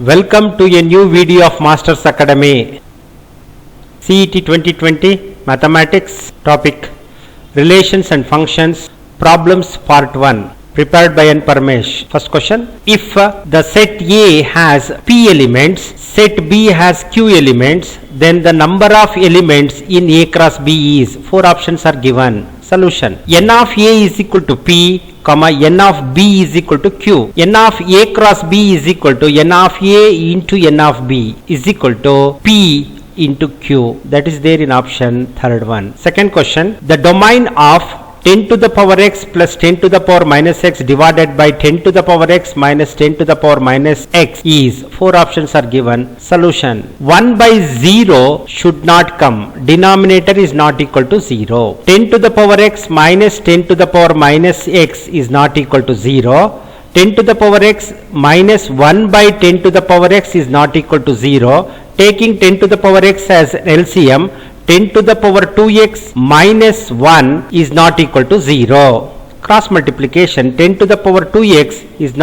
Welcome to a new video of Masters Academy. CET 2020 Mathematics topic Relations and Functions Problems Part 1 prepared by N. Parmesh. First question. If the set A has P elements, set B has Q elements, then the number of elements in A cross B is, four options are given. Solution. N of A is equal to P, comma N of B is equal to Q. N of A cross B is equal to N of A into N of B is equal to P into Q. That is there in option third one. Second question. The domain of 10 to the power x plus 10 to the power minus x divided by 10 to the power x minus 10 to the power minus x is, four options are given. Solution. 1 by 0 should not come. Denominator is not equal to 0. 10 to the power x minus 10 to the power minus x is not equal to 0. 10 to the power x minus 1 by 10 to the power x is not equal to 0. Taking 10 to the power x as LCM, 10 to the power 2x minus 1 is not equal to 0. Cross multiplication, 10 to the power 2x is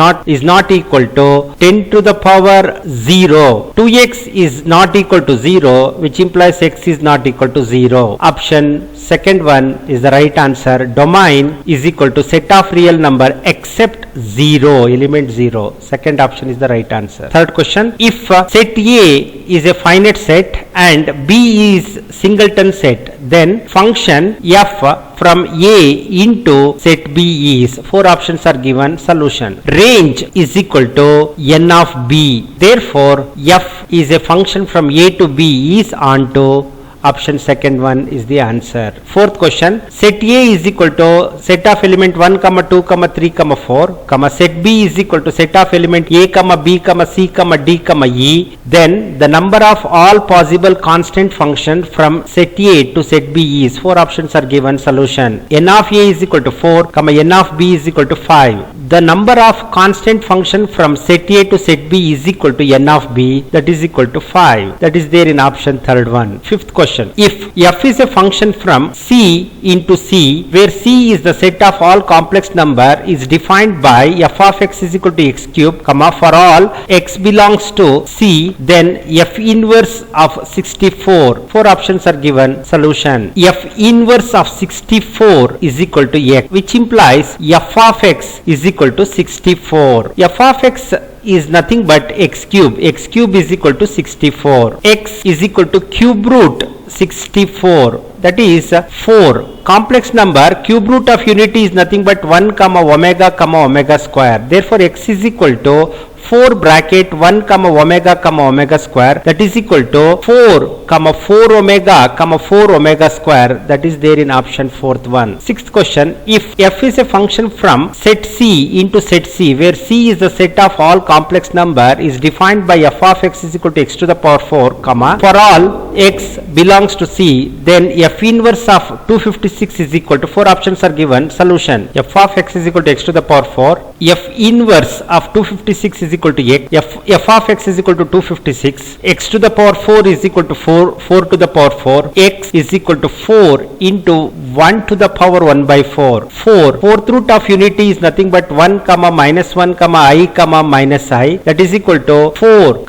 not equal to 10 to the power 0. 2x is not equal to 0, which implies x is not equal to 0. Option second one is the right answer. Domain is equal to set of real number except 0, element 0. Second option is the right answer. Third question. If set A is a finite set and B is singleton set, then function f from A into set B is, four options are given. Solution. Range is equal to N of B. Therefore, f is a function from A to B is onto option second one is the answer. Fourth question. Set A is equal to set of element 1, 2, 3, 4, set B is equal to set of element A, B, C, D, E. Then the number of all possible constant function from set A to set B is, four options are given. Solution. N of A is equal to 4, N of B is equal to 5. The number of constant function from set A to set B is equal to N of B, that is equal to 5. That is there in option third one. Fifth question. If f is a function from C into C, where C is the set of all complex number, is defined by f of x is equal to x cube, for all x belongs to C, then f inverse of 64. Four options are given. Solution. F inverse of 64 is equal to x, which implies f of x is equal to 64. F of x is nothing but x cube. X cube is equal to 64. X is equal to cube root 64. That is 4. Complex number, cube root of unity is nothing but 1, omega square. Therefore, x is equal to 4 bracket 1, omega square, that is equal to 4, omega square, that is there in option fourth one. Sixth question. If f is a function from set C into set C, where C is the set of all complex number, is defined by f of x is equal to x to the power 4, for all x belongs to C, then f inverse of 256 is equal to, four options are given. Solution. F of x is equal to x to the power 4. F inverse of 256 is equal to x. F of x is equal to 256. X to the power 4 is equal to 4 to the power 4. X is equal to 4 into 1 to the power 1 by 4. 4th root of unity is nothing but 1, minus 1, I, minus I. That is equal to 4,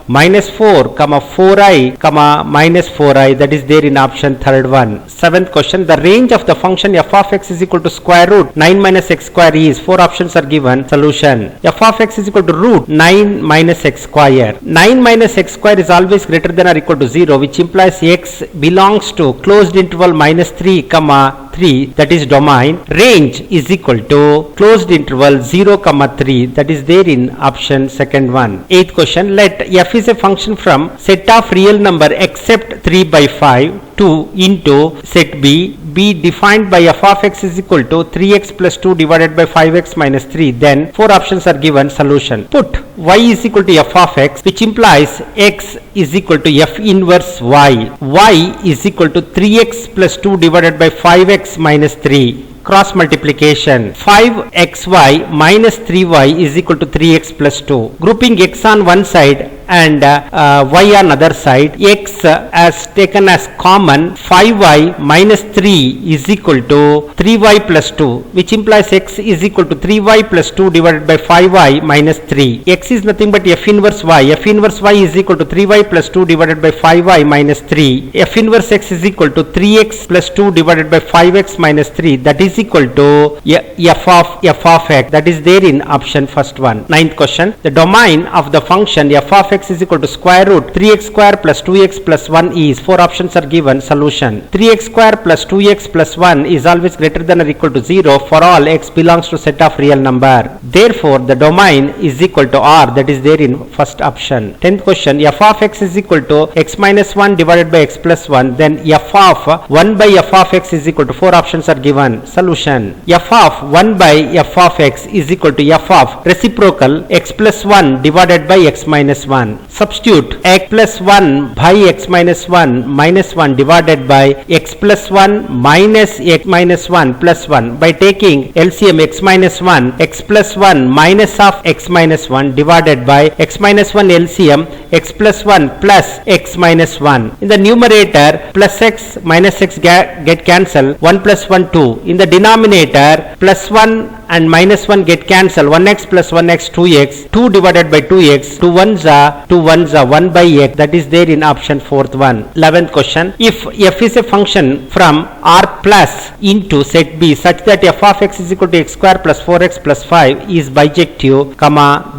minus 4, 4i, minus 4i. That is there in option third one. Seventh question. The range of the function f of x is equal to square root 9 minus x square is, four options are given. Solution. F of x is equal to root 9 minus x square. 9 minus x square is always greater than or equal to 0, which implies x belongs to closed interval minus 3, 3, that is domain. Range is equal to closed interval 0, 3, that is there in option second one. Eighth question. Let f is a function from set of real number except 3 by 5 2 into set B, be defined by f of x is equal to 3x plus 2 divided by 5x minus 3, then four options are given. Solution. Put y is equal to f of x, which implies x is equal to f inverse y. Y is equal to 3x plus 2 divided by 5x minus 3. Cross multiplication. 5xy minus 3y is equal to 3x plus 2. Grouping x on one side and y on other side. X as taken as common, 5y minus 3 is equal to 3y plus 2, which implies x is equal to 3y plus 2 divided by 5y minus 3. X is nothing but f inverse y. F inverse y is equal to 3y plus 2 divided by 5y minus 3. F inverse x is equal to 3x plus 2 divided by 5x minus 3. That is equal to f of x. That is there in option first one. Ninth question. The domain of the function f of x is equal to square root 3x square plus 2x plus 1 is. Four options are given. Solution. 3x square plus 2x plus 1 is always greater than or equal to 0 for all x belongs to set of real number. Therefore, the domain is equal to R. That is there in first option. 10th question. F of x is equal to x minus 1 divided by x plus 1. Then f of 1 by f of x is equal to, four options are given. Solution. F of 1 by f of x is equal to f of reciprocal x plus 1 divided by x minus 1. Substitute x plus 1 by x minus 1 divided by x plus 1 minus x minus 1 plus 1 by taking LCM x minus 1, x plus 1 minus of x minus 1 divided by x minus 1 LCM x plus 1 plus x minus 1. In the numerator, plus x minus x get cancelled, 1 plus 1 2. In the denominator, plus 1 and minus 1 get cancelled, 1x plus 1x 2x, 2 divided by 2x, 2 1s are 1 by x. That is there in option fourth one. 11th question. If f is a function from R plus into set B such that f of x is equal to x square plus 4x plus 5 is bijective,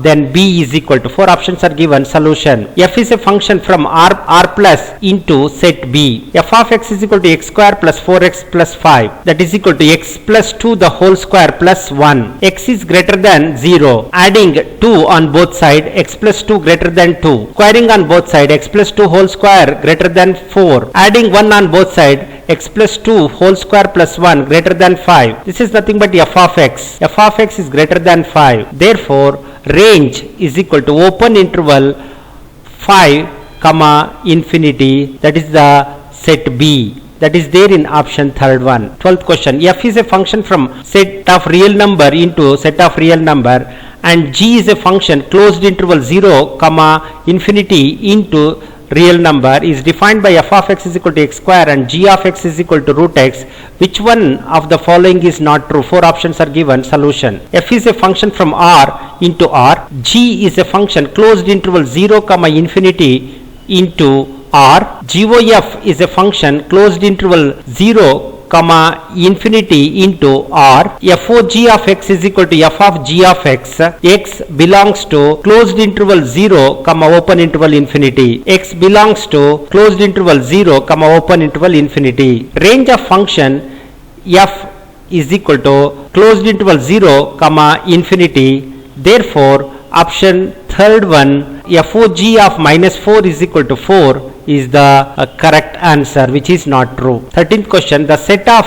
then B is equal to, four options are given. Solution. F is a function from R plus into set B. F of x is equal to x square plus 4x plus 5. That is equal to x plus 2 the whole square plus 1. X is greater than 0. Adding 2 on both sides, x plus 2 greater than 2. Squaring on both sides, x plus 2 whole square greater than 4. Adding 1 on both sides, x plus 2 whole square plus 1 greater than 5. This is nothing but f of x. F of x is greater than 5. Therefore, range is equal to open interval 5 comma infinity. That is the set B. That is there in option third one. 12th question. F is a function from set of real number into set of real number, and G is a function closed interval 0 comma infinity into real number is defined by f of x is equal to x square and g of x is equal to root x. Which one of the following is not true? Four options are given. Solution. F is a function from R into R. G is a function closed interval 0 comma infinity into R. GOF is a function closed interval 0 comma infinity into R. FOG of x is equal to f of g of x. X belongs to closed interval 0 comma open interval infinity. X belongs to closed interval 0 comma open interval infinity. Range of function f is equal to closed interval 0 comma infinity. Therefore, option third one, FOG of minus 4 is equal to 4 is the correct answer, which is not true. 13th question. The set of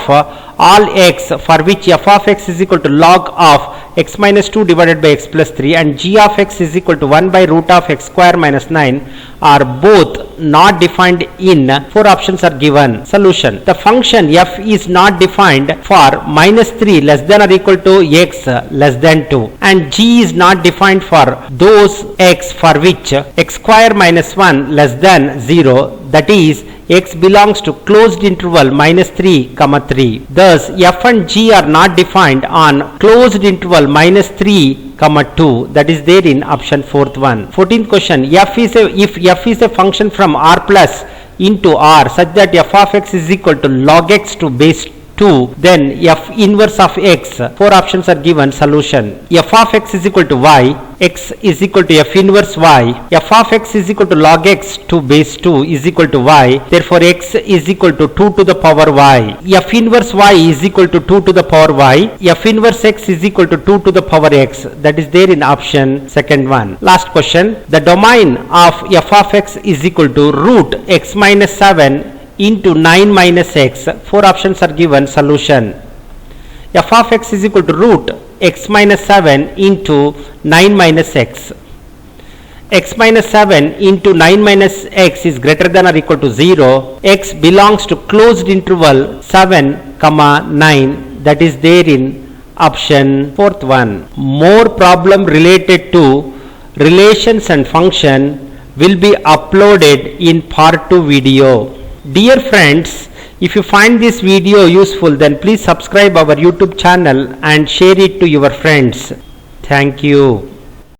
all x for which f of x is equal to log of x minus 2 divided by x plus 3 and g of x is equal to 1 by root of x square minus 9 are both not defined in. Four options are given. Solution. The function f is not defined for minus 3 less than or equal to x less than 2, and g is not defined for those x for which x square minus 1 less than 0, that is x belongs to closed interval minus 3 comma 3. Thus f and g are not defined on closed interval minus 3 comma 2. That is there in option fourth one. 14th question. If f is a function from R plus into R such that f of x is equal to log x to base 2, then f inverse of x. Four options are given. Solution. F of x is equal to y. X is equal to f inverse y. F of x is equal to log x to base 2 is equal to y. Therefore, x is equal to 2 to the power y. F inverse y is equal to 2 to the power y. F inverse x is equal to 2 to the power x. That is there in option second one. Last question. The domain of f of x is equal to root x minus 7 into 9 minus x. Four options are given. Solution. F of x is equal to root x minus 7 into 9 minus x. X minus 7 into 9 minus x is greater than or equal to 0. X belongs to closed interval 7 comma 9. That is there in option fourth one. More problem related to relations and function will be uploaded in part 2 video. Dear friends, if you find this video useful, then please subscribe our YouTube channel and share it to your friends. Thank you.